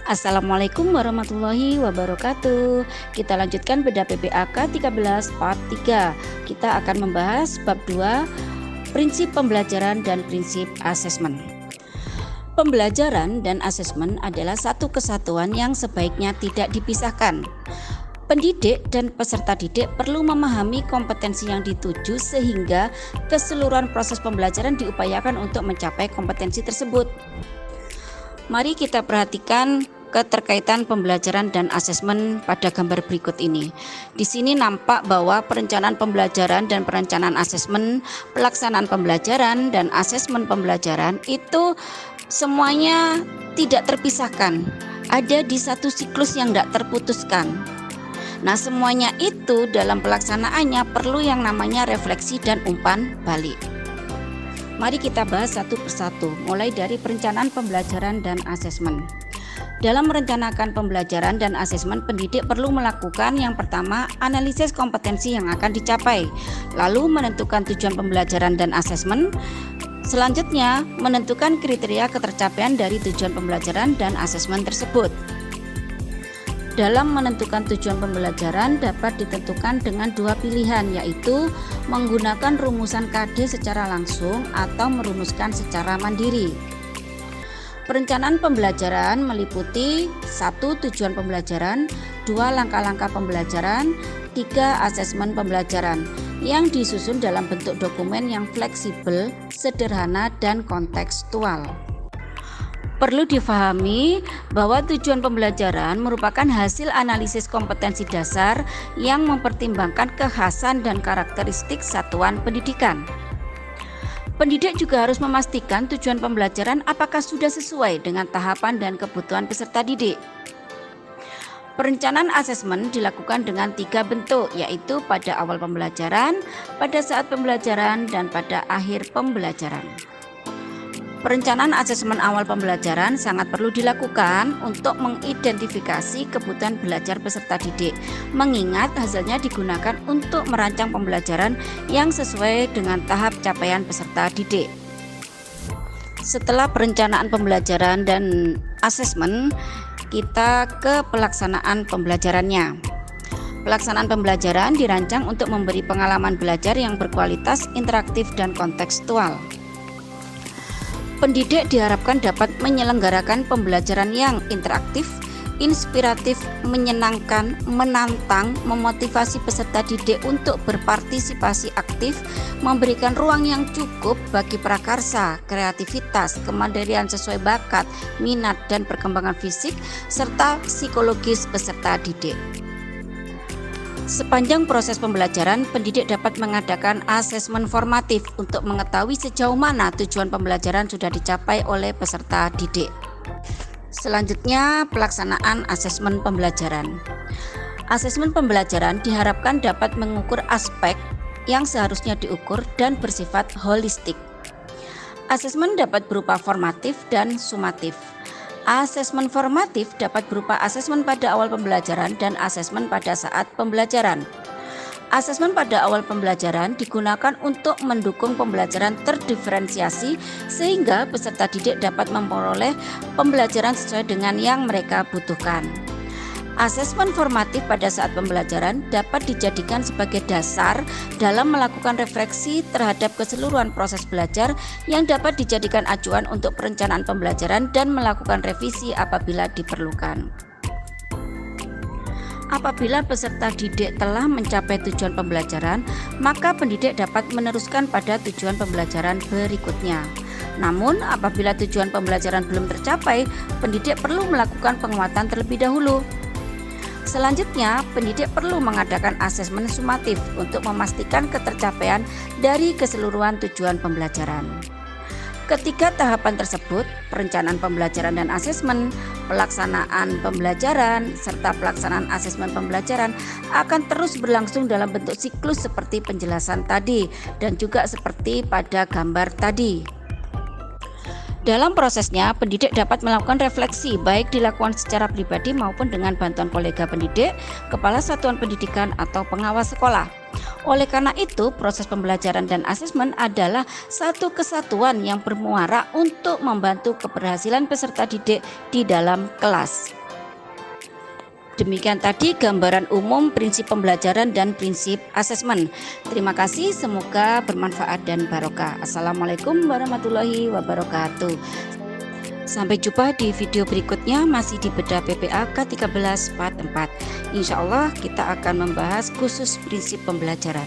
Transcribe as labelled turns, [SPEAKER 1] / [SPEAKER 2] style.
[SPEAKER 1] Assalamualaikum warahmatullahi wabarakatuh. Kita lanjutkan bedah PPAK 13 part 3. Kita akan membahas bab 2, prinsip pembelajaran dan prinsip asesmen. Pembelajaran dan asesmen adalah satu kesatuan yang sebaiknya tidak dipisahkan. Pendidik dan peserta didik perlu memahami kompetensi yang dituju sehingga keseluruhan proses pembelajaran diupayakan untuk mencapai kompetensi tersebut. Mari kita perhatikan keterkaitan pembelajaran dan asesmen pada gambar berikut ini. Di sini nampak bahwa perencanaan pembelajaran dan perencanaan asesmen, pelaksanaan pembelajaran dan asesmen pembelajaran itu semuanya tidak terpisahkan, ada di satu siklus yang tidak terputuskan. Nah, semuanya itu dalam pelaksanaannya perlu yang namanya refleksi dan umpan balik. Mari kita bahas satu persatu, mulai dari perencanaan pembelajaran dan asesmen. Dalam merencanakan pembelajaran dan asesmen, pendidik perlu melakukan yang pertama, analisis kompetensi yang akan dicapai, lalu menentukan tujuan pembelajaran dan asesmen. Selanjutnya, menentukan kriteria ketercapaian dari tujuan pembelajaran dan asesmen tersebut. Dalam menentukan tujuan pembelajaran dapat ditentukan dengan dua pilihan, yaitu menggunakan rumusan KD secara langsung atau merumuskan secara mandiri. Perencanaan pembelajaran meliputi 1. Tujuan pembelajaran, 2. Langkah-langkah pembelajaran, 3. Asesmen pembelajaran yang disusun dalam bentuk dokumen yang fleksibel, sederhana, dan kontekstual. Perlu difahami bahwa tujuan pembelajaran merupakan hasil analisis kompetensi dasar yang mempertimbangkan kekhasan dan karakteristik satuan pendidikan. Pendidik juga harus memastikan tujuan pembelajaran apakah sudah sesuai dengan tahapan dan kebutuhan peserta didik. Perencanaan asesmen dilakukan dengan 3 bentuk, yaitu pada awal pembelajaran, pada saat pembelajaran, dan pada akhir pembelajaran. Perencanaan asesmen awal pembelajaran sangat perlu dilakukan untuk mengidentifikasi kebutuhan belajar peserta didik, mengingat hasilnya digunakan untuk merancang pembelajaran yang sesuai dengan tahap capaian peserta didik. Setelah perencanaan pembelajaran dan asesmen, kita ke pelaksanaan pembelajarannya. Pelaksanaan pembelajaran dirancang untuk memberi pengalaman belajar yang berkualitas, interaktif, dan kontekstual. Pendidik diharapkan dapat menyelenggarakan pembelajaran yang interaktif, inspiratif, menyenangkan, menantang, memotivasi peserta didik untuk berpartisipasi aktif, memberikan ruang yang cukup bagi prakarsa, kreativitas, kemandirian sesuai bakat, minat, dan perkembangan fisik, serta psikologis peserta didik. Sepanjang proses pembelajaran, pendidik dapat mengadakan asesmen formatif untuk mengetahui sejauh mana tujuan pembelajaran sudah dicapai oleh peserta didik. Selanjutnya, pelaksanaan asesmen pembelajaran. Asesmen pembelajaran diharapkan dapat mengukur aspek yang seharusnya diukur dan bersifat holistik. Asesmen dapat berupa formatif dan sumatif. Asesmen formatif dapat berupa asesmen pada awal pembelajaran dan asesmen pada saat pembelajaran. Asesmen pada awal pembelajaran digunakan untuk mendukung pembelajaran terdiferensiasi sehingga peserta didik dapat memperoleh pembelajaran sesuai dengan yang mereka butuhkan. Asesmen formatif pada saat pembelajaran dapat dijadikan sebagai dasar dalam melakukan refleksi terhadap keseluruhan proses belajar yang dapat dijadikan acuan untuk perencanaan pembelajaran dan melakukan revisi apabila diperlukan. Apabila peserta didik telah mencapai tujuan pembelajaran, maka pendidik dapat meneruskan pada tujuan pembelajaran berikutnya. Namun, apabila tujuan pembelajaran belum tercapai, pendidik perlu melakukan penguatan terlebih dahulu. Selanjutnya, pendidik perlu mengadakan asesmen sumatif untuk memastikan ketercapaian dari keseluruhan tujuan pembelajaran. Ketiga tahapan tersebut, perencanaan pembelajaran dan asesmen, pelaksanaan pembelajaran, serta pelaksanaan asesmen pembelajaran akan terus berlangsung dalam bentuk siklus seperti penjelasan tadi dan juga seperti pada gambar tadi. Dalam prosesnya, pendidik dapat melakukan refleksi baik dilakukan secara pribadi maupun dengan bantuan kolega pendidik, kepala satuan pendidikan, atau pengawas sekolah. Oleh karena itu, proses pembelajaran dan asesmen adalah satu kesatuan yang bermuara untuk membantu keberhasilan peserta didik di dalam kelas. Demikian tadi gambaran umum prinsip pembelajaran dan prinsip asesmen. Terima kasih, semoga bermanfaat dan barokah. Assalamualaikum warahmatullahi wabarakatuh. Sampai jumpa di video berikutnya, masih di Bedah PPA K13 Part 4. Insya Allah kita akan membahas khusus prinsip pembelajaran.